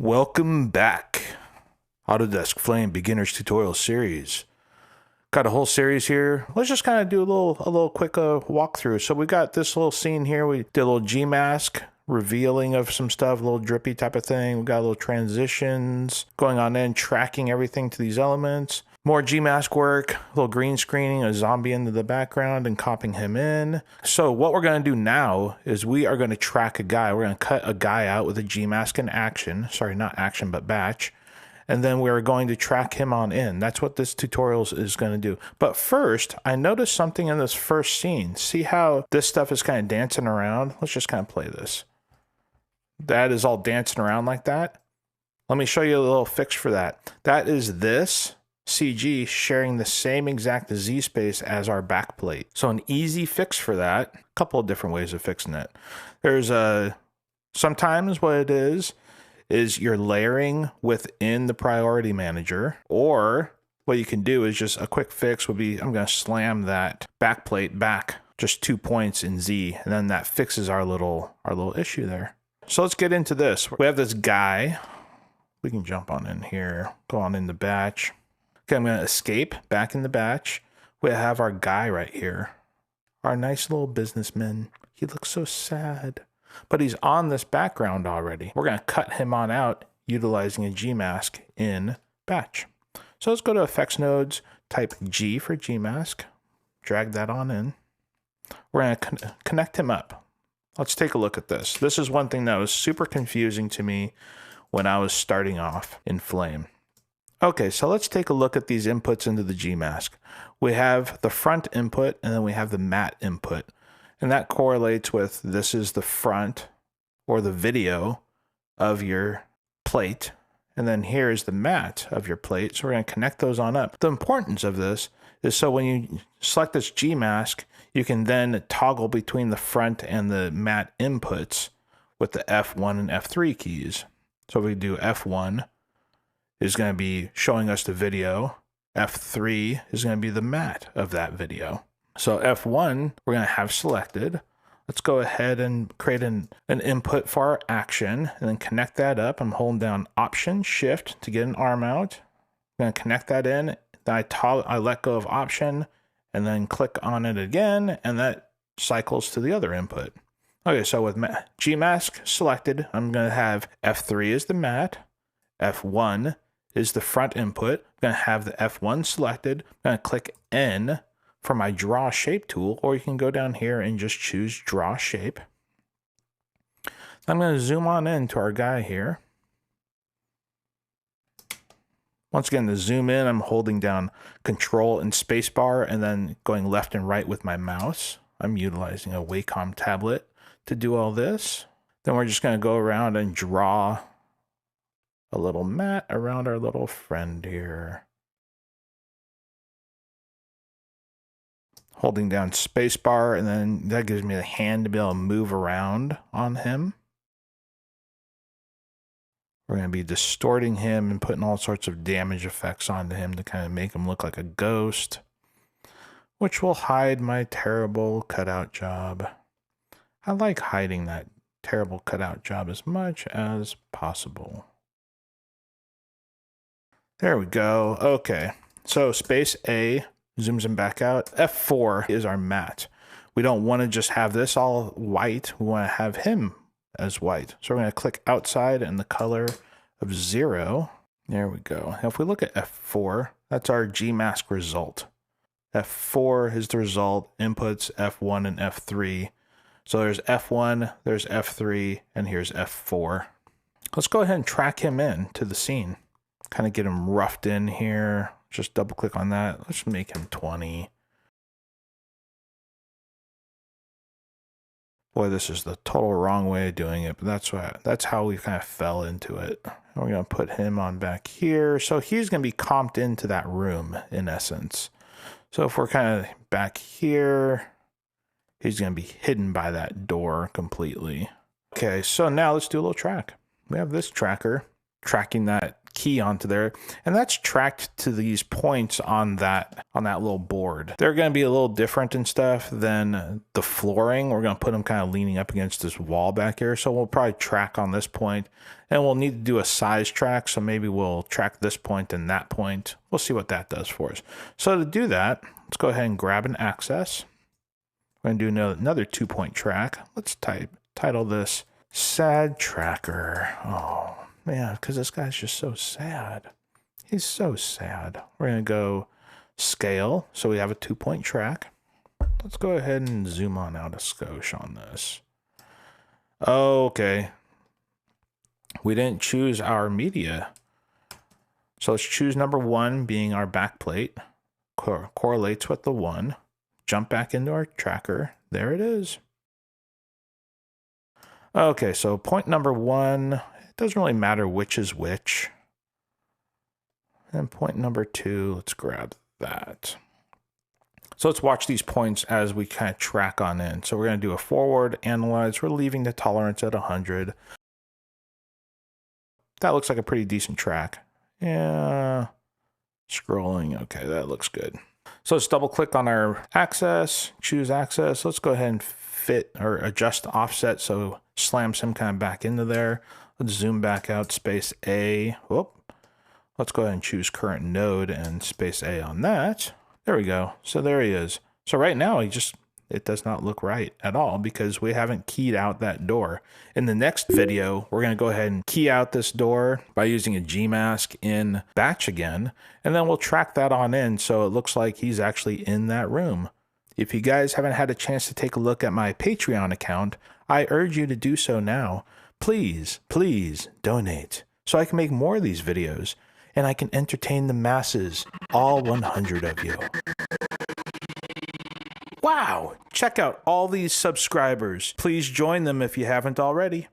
Welcome back. Autodesk Flame Beginners Tutorial Series. Got a whole series here. Let's just kind of do a little quick walkthrough. So we got this little scene here. We did a little GMask revealing of some stuff, a little drippy type of thing. We got a little transitions going on in, tracking everything to these elements. More GMask work, a little green screening, a zombie into the background and copying him in. So what we're going to do now is we are going to track a guy. We're going to cut a guy out with a GMask in action. Sorry, not action, but batch. And then we're going to track him on in. That's what this tutorial is going to do. But first, I noticed something in this first scene. See how this stuff is kind of dancing around? Let's just kind of play this. That is all dancing around like that. Let me show you a little fix for that. That is this CG sharing the same exact Z space as our backplate. So an easy fix for that, a couple of different ways of fixing it. There's sometimes what it is you're layering within the priority manager, or what you can do is just a quick fix would be, I'm going to slam that backplate back just 2 points in Z, and then that fixes our little issue there. So let's get into this. We have this guy. We can jump on in here, go on in the batch. Okay, I'm going to escape back in the batch. We have our guy right here. Our nice little businessman. He looks so sad, but he's on this background already. We're going to cut him on out utilizing a GMask in batch. So let's go to effects nodes, type G for GMask, drag that on in. We're going to connect him up. Let's take a look at this. This is one thing that was super confusing to me when I was starting off in Flame. Okay, so let's take a look at these inputs into the GMask. We have the front input and then we have the matte input. And that correlates with this is the front or the video of your plate. And then here is the matte of your plate. So we're going to connect those on up. The importance of this is so when you select this GMask, you can then toggle between the front and the matte inputs with the F1 and F3 keys. So if we do F1, is going to be showing us the video. F3 is going to be the matte of that video. So F1, we're going to have selected. Let's go ahead and create an input for our action and then connect that up. I'm holding down Option Shift to get an arm out. I'm going to connect that in. Then I let go of Option and then click on it again, and that cycles to the other input. Okay, so with GMask selected, I'm going to have F3 as the matte, F1 is the front input. I'm going to have the F1 selected. I'm going to click N for my draw shape tool, or you can go down here and just choose draw shape. I'm going to zoom on into our guy here. Once again, to zoom in, I'm holding down Control and Spacebar and then going left and right with my mouse. I'm utilizing a Wacom tablet to do all this. Then we're just going to go around and draw a little matte around our little friend here. Holding down spacebar, and then that gives me the hand to be able to move around on him. We're going to be distorting him and putting all sorts of damage effects onto him to kind of make him look like a ghost, which will hide my terrible cutout job. I like hiding that terrible cutout job as much as possible. There we go. Okay, so space A zooms him back out. F4 is our matte. We don't want to just have this all white. We want to have him as white. So we're going to click outside and the color of 0. There we go. Now if we look at F4, that's our GMask result. F4 is the result, inputs F1 and F3. So there's F1, there's F3, and here's F4. Let's go ahead and track him in to the scene. Kind of get him roughed in here. Just double click on that. Let's make him 20. Boy, this is the total wrong way of doing it, but that's how we kind of fell into it. We're going to put him on back here. So he's going to be comped into that room in essence. So if we're kind of back here, he's going to be hidden by that door completely. Okay, so now let's do a little track. We have this tracker. tracking that key onto there, and that's tracked to these points on that little board. They're going to be a little different and stuff than the flooring. We're going to put them kind of leaning up against this wall back here, so we'll probably track on this point, and we'll need to do a size track, so maybe we'll track this point and that point. We'll see what that does for us. So to do that, let's go ahead and grab an axis. We're going to do another 2-point track. Let's title this Sad Tracker. Oh man, because this guy's just so sad. He's so sad. We're going to go scale, so we have a 2-point track. Let's go ahead and zoom on out a skosh on this. Okay. We didn't choose our media. So let's choose number 1 being our backplate. Correlates with the 1. Jump back into our tracker. There it is. Okay, so point number 1, it doesn't really matter which is which. And point number 2, let's grab that. So let's watch these points as we kind of track on in. So we're going to do a forward analyze. We're leaving the tolerance at 100. That looks like a pretty decent track. Yeah. Scrolling. Okay, that looks good. So let's double click on our axis, choose axis. Let's go ahead and fit or adjust the offset so slams him kind of back into there. Let's zoom back out, space A. Whoop. Let's go ahead and choose current node and space A on that. There we go. So there he is. So right now it does not look right at all because we haven't keyed out that door. In the next video, we're going to go ahead and key out this door by using a GMask in batch again, and then we'll track that on in so it looks like he's actually in that room. If you guys haven't had a chance to take a look at my Patreon account, I urge you to do so now. Please, please donate so I can make more of these videos and I can entertain the masses, all 100 of you. Wow! Check out all these subscribers. Please join them if you haven't already.